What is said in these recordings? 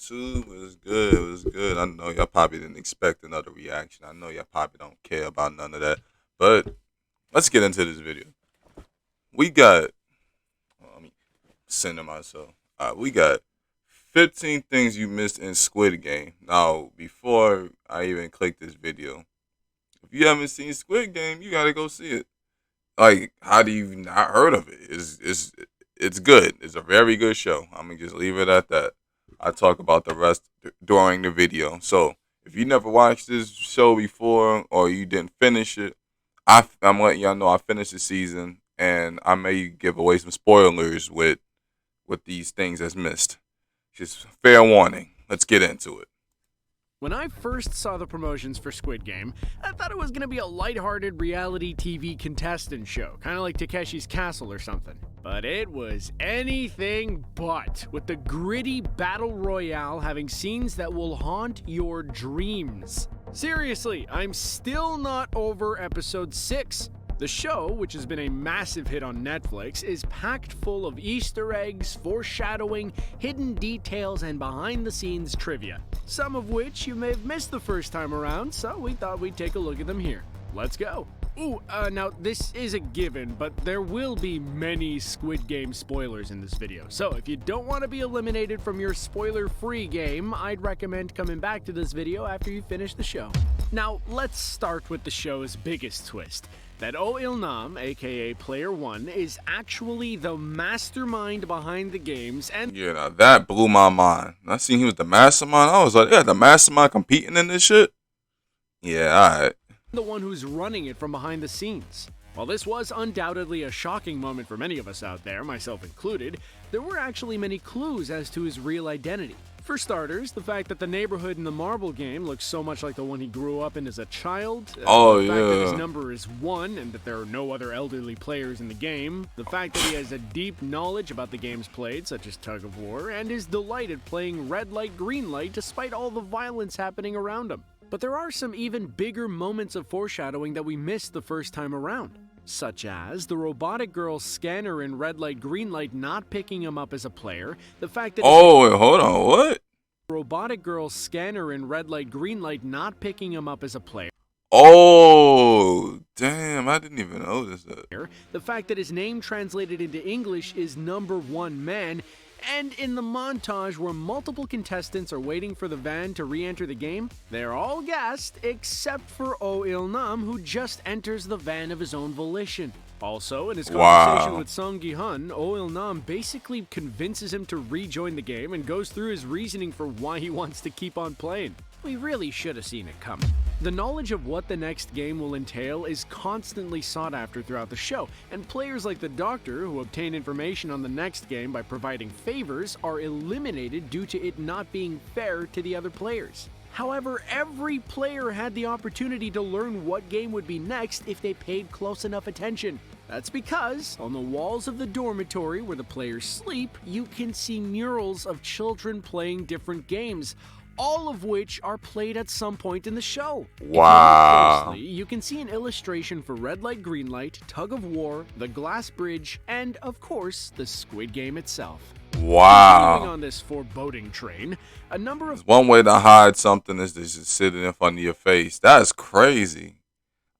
YouTube? It was good. It was good. I know y'all probably didn't expect another reaction. I know y'all probably don't care about none of that. But let's get into this video. We got, let me center myself. We got 15 things you missed in Squid Game. Now, before I even click this video, if you haven't seen Squid Game, you gotta go see it. Like, how do you not heard of it? It's good. It's a very good show. I'm gonna just leave it at that. I talk about the rest during the video. So if you never watched this show before or you didn't finish it, I'm letting y'all know I finished the season and I may give away some spoilers with these things that's missed. Just fair warning. Let's get into it. When I first saw the promotions for Squid Game, I thought it was going to be a lighthearted reality TV contestant show, kind of like Takeshi's Castle or something. But it was anything but, with the gritty battle royale having scenes that will haunt your dreams. Seriously, I'm still not over episode 6. The show, which has been a massive hit on Netflix, is packed full of Easter eggs, foreshadowing, hidden details, and behind-the-scenes trivia. Some of which you may have missed the first time around, so we thought we'd take a look at them here. Let's go. Now this is a given, but there will be many Squid Game spoilers in this video. So if you don't want to be eliminated from your spoiler-free game, I'd recommend coming back to this video after you finish the show. Now, let's start with the show's biggest twist. That Oh-il-nam, aka Player 1, is actually the mastermind behind the games and— Yeah, now that blew my mind. I seen he was the mastermind. I was like, yeah, the mastermind competing in this shit? Yeah, alright. the one who's running it from behind the scenes. While this was undoubtedly a shocking moment for many of us out there, myself included, there were actually many clues as to his real identity. For starters, the fact that the neighborhood in the marble game looks so much like the one he grew up in as a child, the fact that his number is 1 and that there are no other elderly players in the game, the fact that he has a deep knowledge about the games played, such as Tug of War, and his delight at playing red light, green light despite all the violence happening around him. But there are some even bigger moments of foreshadowing that we missed the first time around, such as the robotic girl's scanner in red light, green light not picking him up as a player, the fact that— Oh, wait, hold on, what? Robotic girl's scanner in red light, green light not picking him up as a player. Oh, damn, I didn't even notice that. The fact that his name translated into English is number 1 man, and in the montage where multiple contestants are waiting for the van to re-enter the game, they're all gassed except for Oh-il-nam, who just enters the van of his own volition. Also, in his conversation with Song Gi-hun, Oh-il-nam basically convinces him to rejoin the game and goes through his reasoning for why he wants to keep on playing. We really should have seen it coming. The knowledge of what the next game will entail is constantly sought after throughout the show, and players like the Doctor, who obtain information on the next game by providing favors, are eliminated due to it not being fair to the other players. However, every player had the opportunity to learn what game would be next if they paid close enough attention. That's because, on the walls of the dormitory where the players sleep, you can see murals of children playing different games, all of which are played at some point in the show. Wow. If you look closely, you can see an illustration for Red Light, Green Light, Tug of War, the Glass Bridge, and, of course, the Squid Game itself. Wow. Continuing on this foreboding train, a number of— One way to hide something is to just sit it in front of your face. That's crazy.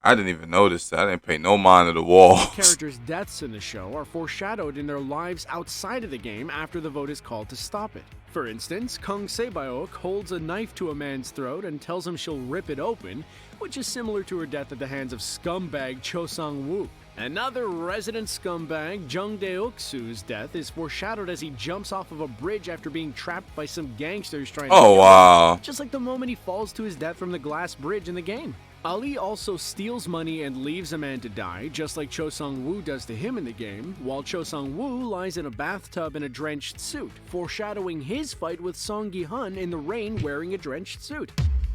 I didn't even notice that. I didn't pay no mind to the walls. characters' deaths in the show are foreshadowed in their lives outside of the game after the vote is called to stop it. For instance, Kung Sebaok holds a knife to a man's throat and tells him she'll rip it open, which is similar to her death at the hands of scumbag Cho Sang-woo. Another resident scumbag, Jung Deok-soo's death is foreshadowed as he jumps off of a bridge after being trapped by some gangsters trying to kill him, just like the moment he falls to his death from the glass bridge in the game. Ali also steals money and leaves a man to die, just like Cho Sang-woo does to him in the game, while Cho Sang-woo lies in a bathtub in a drenched suit, foreshadowing his fight with Song Gi-hun in the rain wearing a drenched suit.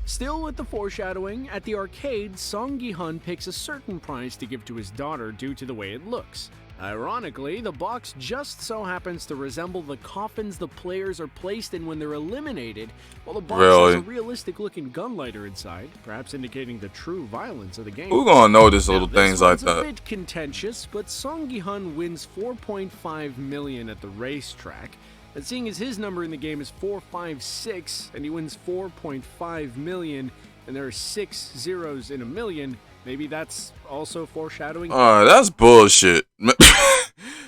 Still with the foreshadowing, at the arcade, Song Gi-hun picks a certain prize to give to his daughter due to the way it looks. Ironically, the box just so happens to resemble the coffins the players are placed in when they're eliminated, while the box has a realistic-looking gun lighter inside, perhaps indicating the true violence of the game. Who's gonna notice little things like This that? one's a bit contentious, but Song Gi-hun wins $4.5 million at the racetrack, And seeing as his number in the game is 456 and he wins 4.5 million and there are 6 zeros in a million, maybe that's also foreshadowing. That's bullshit.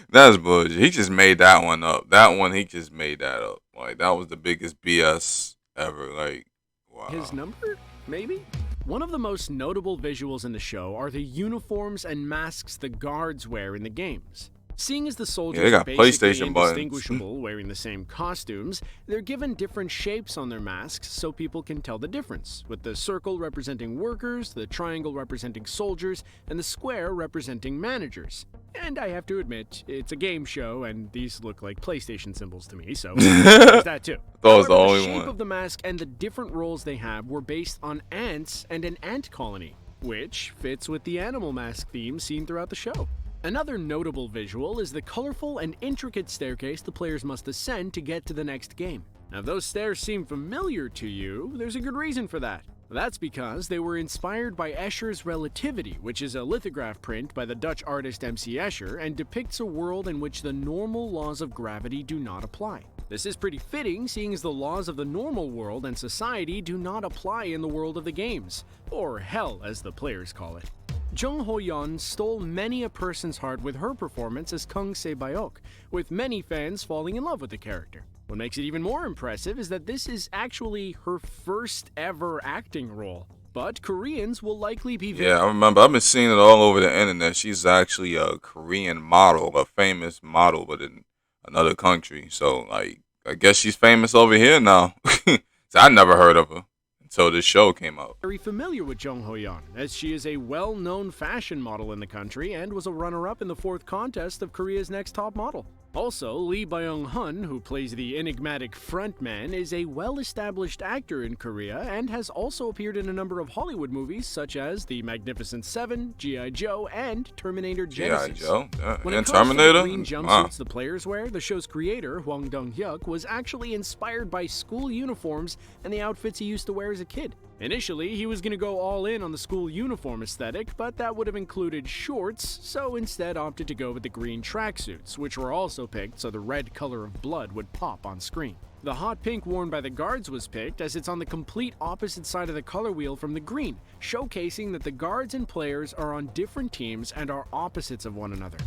That's bullshit. He just made that one up. That one, he just made that up. Like, that was the biggest BS ever. Like, wow. His number? Maybe? One of the most notable visuals in the show are the uniforms and masks the guards wear in the games. Seeing as the soldiers they got are basically PlayStation buttons. indistinguishable wearing the same costumes, they're given different shapes on their masks so people can tell the difference, with the circle representing workers, the triangle representing soldiers, and the square representing managers. And I have to admit, it's a game show, and these look like PlayStation symbols to me, so there's that too. That was the However, only the shape one. of the mask and the different roles they have were based on ants and an ant colony, which fits with the animal mask theme seen throughout the show. Another notable visual is the colorful and intricate staircase the players must ascend to get to the next game. Now, if those stairs seem familiar to you, there's a good reason for that. That's because they were inspired by Escher's Relativity, which is a lithograph print by the Dutch artist M.C. Escher and depicts a world in which the normal laws of gravity do not apply. This is pretty fitting, seeing as the laws of the normal world and society do not apply in the world of the games, or hell as the players call it. Jung Ho-yeon stole many a person's heart with her performance as Kang Se-byok, with many fans falling in love with the character. What makes it even more impressive is that this is actually her first ever acting role, but Koreans will likely be Yeah, I remember. I've been seeing it all over the internet. She's actually a Korean model, a famous model, but in another country. So, like, I guess she's famous over here now. So I never heard of her until this show came out. very familiar with Jung Ho-yeon, as she is a well-known fashion model in the country and was a runner-up in the 4th contest of Korea's Next Top Model. Also, Lee Byung-hun, who plays the enigmatic frontman, is a well-established actor in Korea and has also appeared in a number of Hollywood movies such as The Magnificent Seven, G.I. Joe, and Terminator Genesis. G.I. Joe? When And it comes Terminator? to the green jumpsuits the players wear, the show's creator, Hwang Dong-hyuk, was actually inspired by school uniforms and the outfits he used to wear as a kid. Initially, he was going to go all in on the school uniform aesthetic, but that would have included shorts, so instead opted to go with the green tracksuits, which were also picked so the red color of blood would pop on screen. The hot pink worn by the guards was picked as it's on the complete opposite side of the color wheel from the green, showcasing that the guards and players are on different teams and are opposites of one another.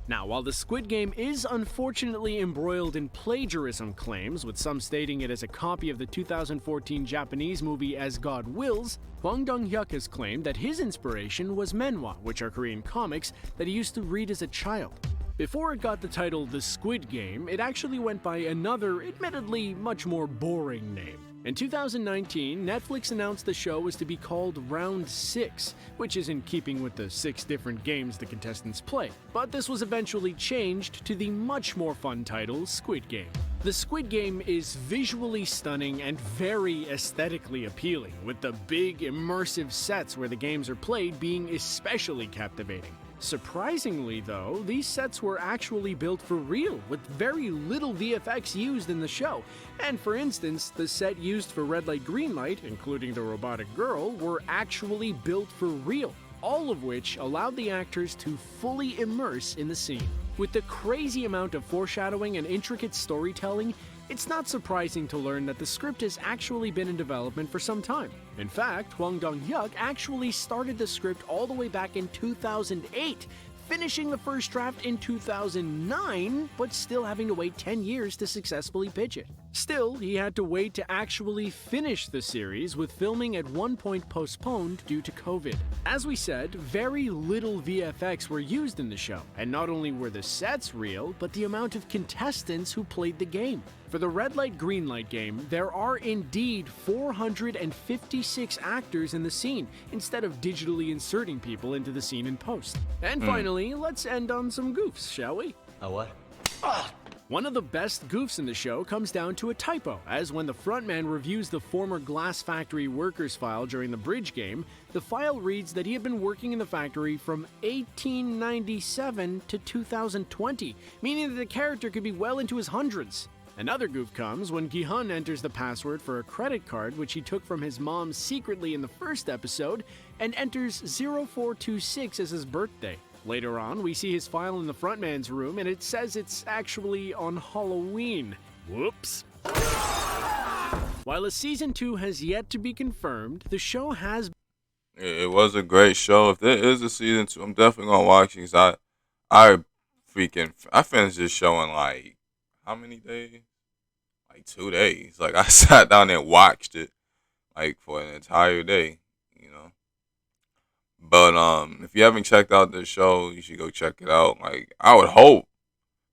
Now, while the Squid Game is unfortunately embroiled in plagiarism claims, with some stating it as a copy of the 2014 Japanese movie As God Wills, Hwang Dong-hyuk has claimed that his inspiration was manhwa, which are Korean comics that he used to read as a child. Before it got the title The Squid Game, it actually went by another, admittedly much more boring name. In 2019, Netflix announced the show was to be called Round 6, which is in keeping with the 6 different games the contestants play, but this was eventually changed to the much more fun title Squid Game. The Squid Game is visually stunning and very aesthetically appealing, with the big immersive sets where the games are played being especially captivating. Surprisingly, though, these sets were actually built for real, with very little VFX used in the show. And for instance, the set used for Red Light Green Light, including the robotic girl, were actually built for real, all of which allowed the actors to fully immerse in the scene. With the crazy amount of foreshadowing and intricate storytelling, it's not surprising to learn that the script has actually been in development for some time. In fact, Hwang Dong-hyuk actually started the script all the way back in 2008, finishing the first draft in 2009, but still having to wait 10 years to successfully pitch it. Still, he had to wait to actually finish the series, with filming at one point postponed due to COVID. As we said, very little VFX were used in the show, and not only were the sets real, but the amount of contestants who played the game. For the Red Light Green Light game, there are indeed 456 actors in the scene, instead of digitally inserting people into the scene in post. And finally, let's end on some goofs, shall we? A what? One of the best goofs in the show comes down to a typo, as when the frontman reviews the former glass factory workers file during the bridge game, the file reads that he had been working in the factory from 1897 to 2020, meaning that the character could be well into his hundreds. Another goof comes when Gi-hun enters the password for a credit card which he took from his mom secretly in the first episode and enters 0426 as his birthday. Later on, we see his file in the frontman's room and it says it's actually on Halloween. Whoops. While a season 2 has yet to be confirmed, the show has. It was a great show. If there is a season 2, I'm definitely gonna watch it. Cause I finished this show in like how many days? Like 2 days. Like I sat down and watched it like for an entire day. You know. But if you haven't checked out this show, you should go check it out. Like I would hope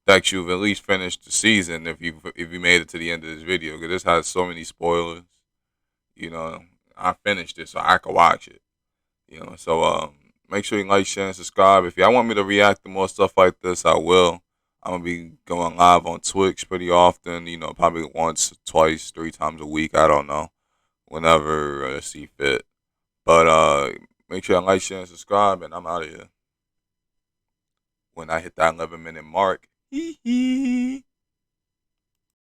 that you've at least finished the season if you made it to the end of this video, because this has so many spoilers. You know, I finished it so I could watch it. You know, so make sure you like, share, and subscribe. If y'all want me to react to more stuff like this, I will. I'm gonna be going live on Twitch pretty often. You know, probably once, twice, 3 times a week. I don't know, whenever I see fit. But make sure you like, share, and subscribe, and I'm out of here when I hit that 11-minute mark.